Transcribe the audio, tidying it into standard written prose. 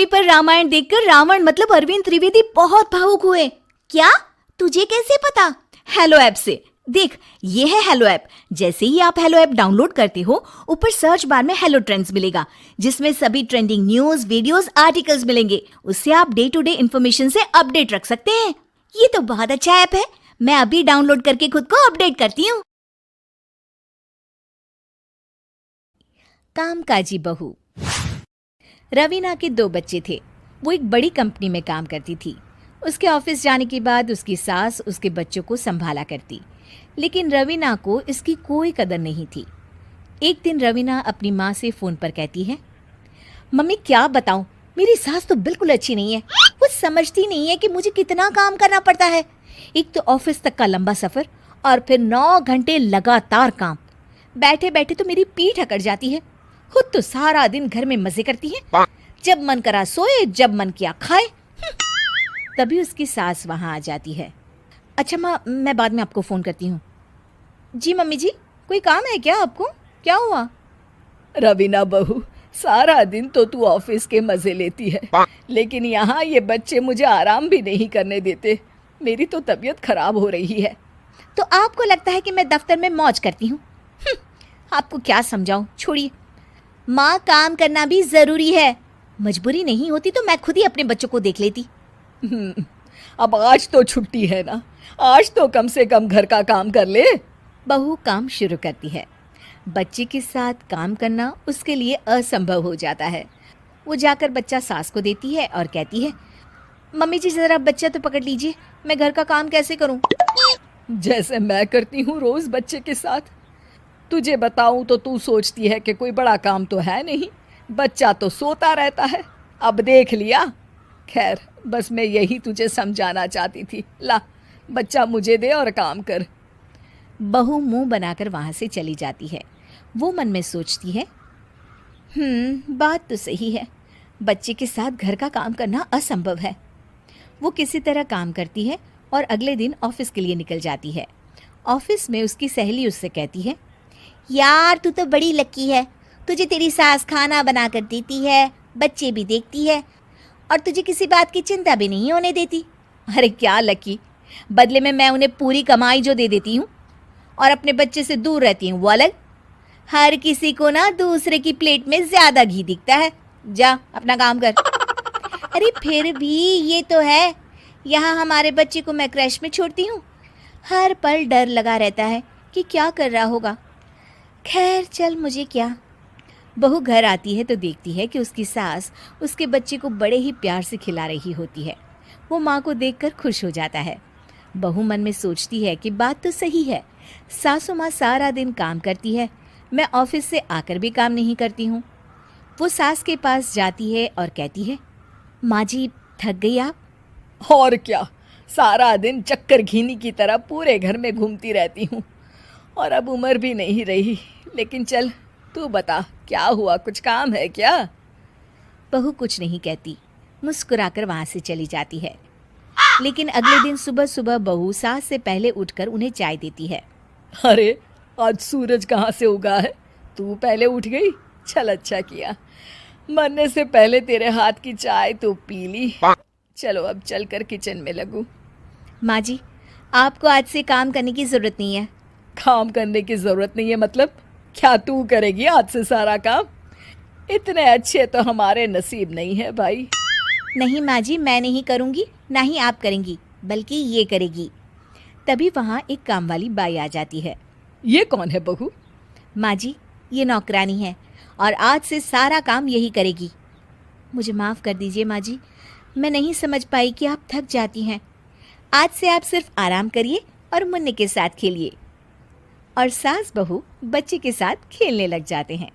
पर रामायण देखकर रावण मतलब अरविंद त्रिवेदी बहुत भावुक हुए। क्या? तुझे कैसे पता? हेलो ऐप से। देख, ये है हेलो ऐप। जैसे ही आप हेलो ऐप डाउनलोड करते हो, ऊपर सर्च बार में हेलो ट्रेंड्स मिलेगा, जिसमें सभी ट्रेंडिंग न्यूज, वीडियोस, आर्टिकल्स मिलेंगे। उससे आप डे टू डे इन्फॉर्मेशन से अपडेट रख सकते हैं। ये तो बहुत अच्छा ऐप है। मैं अभी डाउनलोड करके खुद को अपडेट करती हूँ। कामकाजी बहू। रवीना के 2 बच्चे थे। वो एक बड़ी कंपनी में काम करती थी। उसके ऑफिस जाने के बाद उसकी सास उसके बच्चों को संभाला करती, लेकिन रवीना को इसकी कोई कदर नहीं थी। एक दिन रवीना अपनी माँ से फ़ोन पर कहती है, मम्मी क्या बताऊं, मेरी सास तो बिल्कुल अच्छी नहीं है। वो समझती नहीं है कि मुझे कितना काम करना पड़ता है। एक तो ऑफिस तक का लंबा सफ़र और फिर 9 घंटे लगातार काम। बैठे बैठे तो मेरी पीठ अकड़ जाती है। खुद तो सारा दिन घर में मजे करती है, जब मन करा सोए, जब मन किया खाए। तभी उसकी सास वहाँ आ जाती है। अच्छा माँ, मैं बाद में आपको फ़ोन करती हूँ। जी मम्मी जी, कोई काम है क्या आपको? क्या हुआ? रवीना बहू, सारा दिन तो तू ऑफिस के मजे लेती है, लेकिन यहाँ ये बच्चे मुझे आराम भी नहीं करने देते। मेरी तो तबीयत खराब हो रही है। तो आपको लगता है कि मैं दफ्तर में मौज करती हूँ? आपको क्या समझाऊँ, छोड़िए। माँ, काम करना भी ज़रूरी है। मजबूरी नहीं होती तो मैं खुद ही अपने बच्चों को देख लेती। अब आज तो छुट्टी है ना, आज तो कम से कम घर का काम कर ले। बहू काम शुरू करती है। बच्चे के साथ काम करना उसके लिए असंभव हो जाता है। वो जाकर बच्चा सास को देती है और कहती है, मम्मी जी ज़रा बच्चा तो पकड़ लीजिए, मैं घर का काम कैसे करूं? जैसे मैं करती हूँ रोज बच्चे के साथ। तुझे बताऊं तो तू सोचती है कि कोई बड़ा काम तो है नहीं, बच्चा तो सोता रहता है। अब देख लिया। खैर, बस मैं यही तुझे समझाना चाहती थी। ला, बच्चा मुझे दे और काम कर। बहू मुंह बनाकर वहाँ से चली जाती है। वो मन में सोचती है, बात तो सही है, बच्चे के साथ घर का काम करना असंभव है। वो किसी तरह काम करती है और अगले दिन ऑफिस के लिए निकल जाती है। ऑफिस में उसकी सहेली उससे कहती है, यार तू तो बड़ी लकी है, तुझे तेरी सास खाना बना कर देती है, बच्चे भी देखती है और तुझे किसी बात की चिंता भी नहीं होने देती। अरे क्या लकी, बदले में मैं उन्हें पूरी कमाई जो दे देती हूँ और अपने बच्चे से दूर रहती हूँ वो अलग। हर किसी को ना दूसरे की प्लेट में ज़्यादा घी दिखता है। जा अपना काम कर। अरे फिर भी ये तो है, यहाँ हमारे बच्चे को मैं क्रैश में छोड़ती हूँ, हर पल डर लगा रहता है कि क्या कर रहा होगा। खैर चल, मुझे क्या। बहू घर आती है तो देखती है कि उसकी सास उसके बच्चे को बड़े ही प्यार से खिला रही होती है। वो माँ को देखकर खुश हो जाता है। बहू मन में सोचती है कि बात तो सही है, सासू माँ सारा दिन काम करती है, मैं ऑफिस से आकर भी काम नहीं करती हूँ। वो सास के पास जाती है और कहती है, माँ जी थक गई आप? और क्या, सारा दिन चक्कर घीनी की तरह पूरे घर में घूमती रहती हूँ और अब उम्र भी नहीं रही। लेकिन चल, तू बता क्या हुआ, कुछ काम है क्या? बहू कुछ नहीं कहती, मुस्कुराकर वहाँ से चली जाती है। लेकिन अगले दिन सुबह सुबह बहू सास से पहले उठकर उन्हें चाय देती है। अरे, आज सूरज कहाँ से उगा है? तू पहले उठ गई? चल, अच्छा किया, मरने से पहले तेरे हाथ की चाय तो पी ली। चलो अब चलकर किचन में लगूं। माँ जी, आपको आज से काम करने की ज़रूरत नहीं है। काम करने की ज़रूरत नहीं है मतलब? क्या तू करेगी आज से सारा काम? इतने अच्छे तो हमारे नसीब नहीं है भाई। नहीं माँ जी, मैं नहीं करूँगी, ना ही आप करेंगी, बल्कि ये करेगी। तभी वहाँ एक काम वाली बाई आ जाती है। ये कौन है बहू? माँ जी, ये नौकरानी है और आज से सारा काम यही करेगी। मुझे माफ़ कर दीजिए माँ जी, मैं नहीं समझ पाई कि आप थक जाती हैं। आज से आप सिर्फ आराम करिए और मुन्ने के साथ खेलिए। और सास बहू बच्चे के साथ खेलने लग जाते हैं।